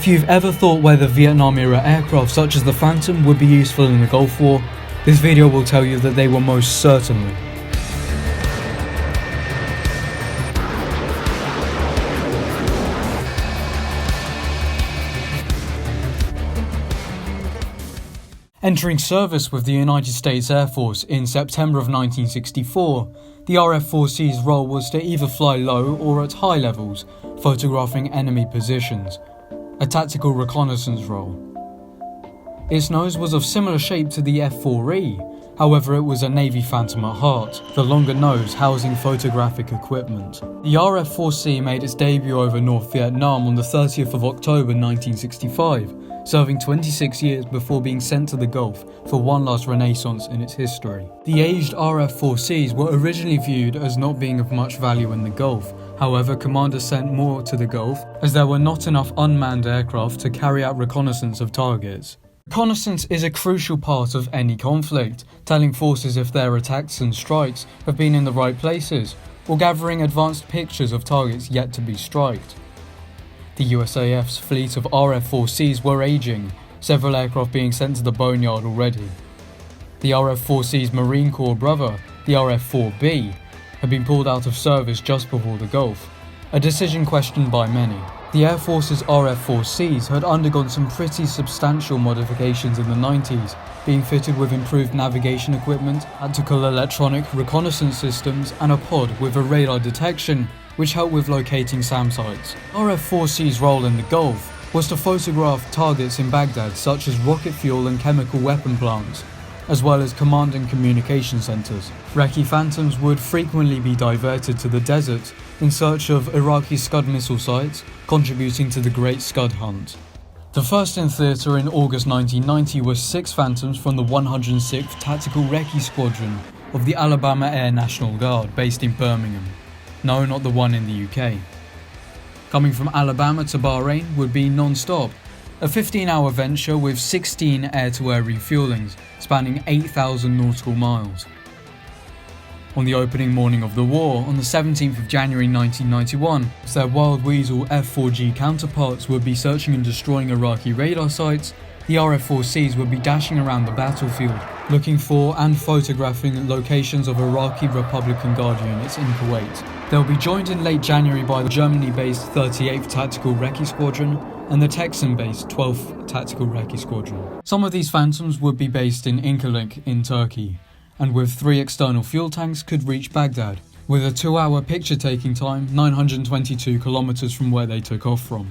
If you've ever thought whether Vietnam-era aircraft such as the Phantom would be useful in the Gulf War, this video will tell you that they were most certainly. Entering service with the United States Air Force in September of 1964, the RF-4C's role was to either fly low or at high levels, photographing enemy positions, a tactical reconnaissance role. Its nose was of similar shape to the F-4E, however it was a Navy Phantom at heart, the longer nose housing photographic equipment. The RF-4C made its debut over North Vietnam on the 30th of October 1965, serving 26 years before being sent to the Gulf for one last renaissance in its history. The aged RF-4Cs were originally viewed as not being of much value in the Gulf. However, commanders sent more to the Gulf as there were not enough unmanned aircraft to carry out reconnaissance of targets. Reconnaissance is a crucial part of any conflict, telling forces if their attacks and strikes have been in the right places, or gathering advanced pictures of targets yet to be striked. The USAF's fleet of RF-4Cs were aging, several aircraft being sent to the boneyard already. The RF-4C's Marine Corps brother, the RF-4B, had been pulled out of service just before the Gulf, a decision questioned by many. The Air Force's RF-4Cs had undergone some pretty substantial modifications in the 90s, being fitted with improved navigation equipment, tactical electronic reconnaissance systems, and a pod with a radar detection, which helped with locating SAM sites. RF-4C's role in the Gulf was to photograph targets in Baghdad such as rocket fuel and chemical weapon plants, as well as command and communication centres. Iraqi Phantoms would frequently be diverted to the desert in search of Iraqi Scud missile sites, contributing to the Great Scud Hunt. The first in theatre in August 1990 was 6 Phantoms from the 106th Tactical Recce Squadron of the Alabama Air National Guard based in Birmingham. No, not the one in the UK. Coming from Alabama to Bahrain would be non-stop, a 15-hour venture with 16 air-to-air refuelings, spanning 8,000 nautical miles. On the opening morning of the war, on the 17th of January 1991, their Wild Weasel F-4G counterparts would be searching and destroying Iraqi radar sites, the RF-4Cs would be dashing around the battlefield, looking for and photographing locations of Iraqi Republican Guard units in Kuwait. They'll be joined in late January by the Germany-based 38th Tactical Recce Squadron and the Texan-based 12th Tactical Recce Squadron. Some of these Phantoms would be based in Incirlik in Turkey, and with 3 external fuel tanks could reach Baghdad, with a 2-hour picture-taking time 922 kilometers from where they took off from.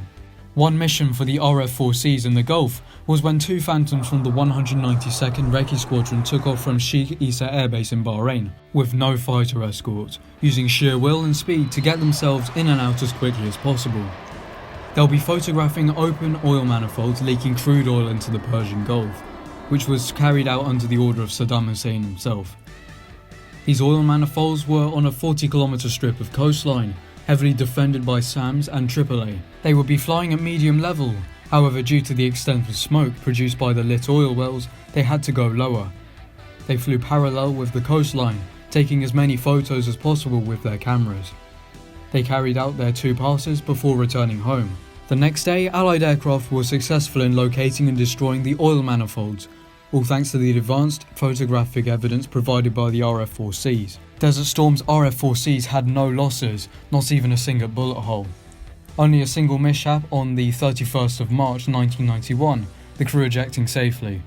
One mission for the RF-4Cs in the Gulf was when 2 Phantoms from the 192nd Recce Squadron took off from Sheikh Issa Air Base in Bahrain, with no fighter escort, using sheer will and speed to get themselves in and out as quickly as possible. They'll be photographing open oil manifolds leaking crude oil into the Persian Gulf, which was carried out under the order of Saddam Hussein himself. These oil manifolds were on a 40-kilometer strip of coastline, heavily defended by SAMs and AAA. They would be flying at medium level, however due to the extensive smoke produced by the lit oil wells, they had to go lower. They flew parallel with the coastline, taking as many photos as possible with their cameras. They carried out their 2 passes before returning home. The next day, Allied aircraft were successful in locating and destroying the oil manifolds, all thanks to the advanced photographic evidence provided by the RF-4Cs. Desert Storm's RF-4Cs had no losses, not even a single bullet hole. Only a single mishap on the 31st of March 1991, the crew ejecting safely.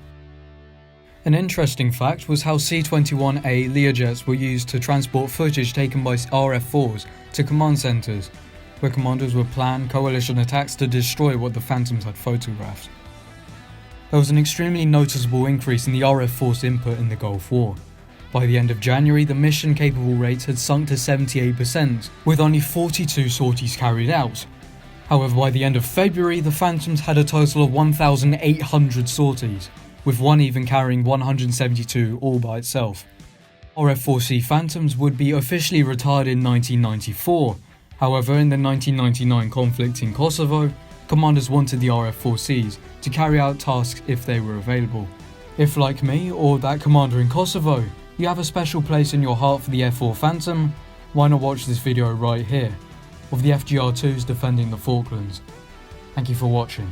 An interesting fact was how C-21A Learjets were used to transport footage taken by RF-4s to command centres, where commanders would plan coalition attacks to destroy what the Phantoms had photographed. There was an extremely noticeable increase in the RF-4's input in the Gulf War. By the end of January, the mission-capable rate had sunk to 78%, with only 42 sorties carried out. However, by the end of February, the Phantoms had a total of 1,800 sorties, with one even carrying 172 all by itself. RF-4C Phantoms would be officially retired in 1994. However, in the 1999 conflict in Kosovo, commanders wanted the RF-4Cs to carry out tasks if they were available. If, like me, or that commander in Kosovo, you have a special place in your heart for the F-4 Phantom, why not watch this video right here, of the FGR-2s defending the Falklands. Thank you for watching.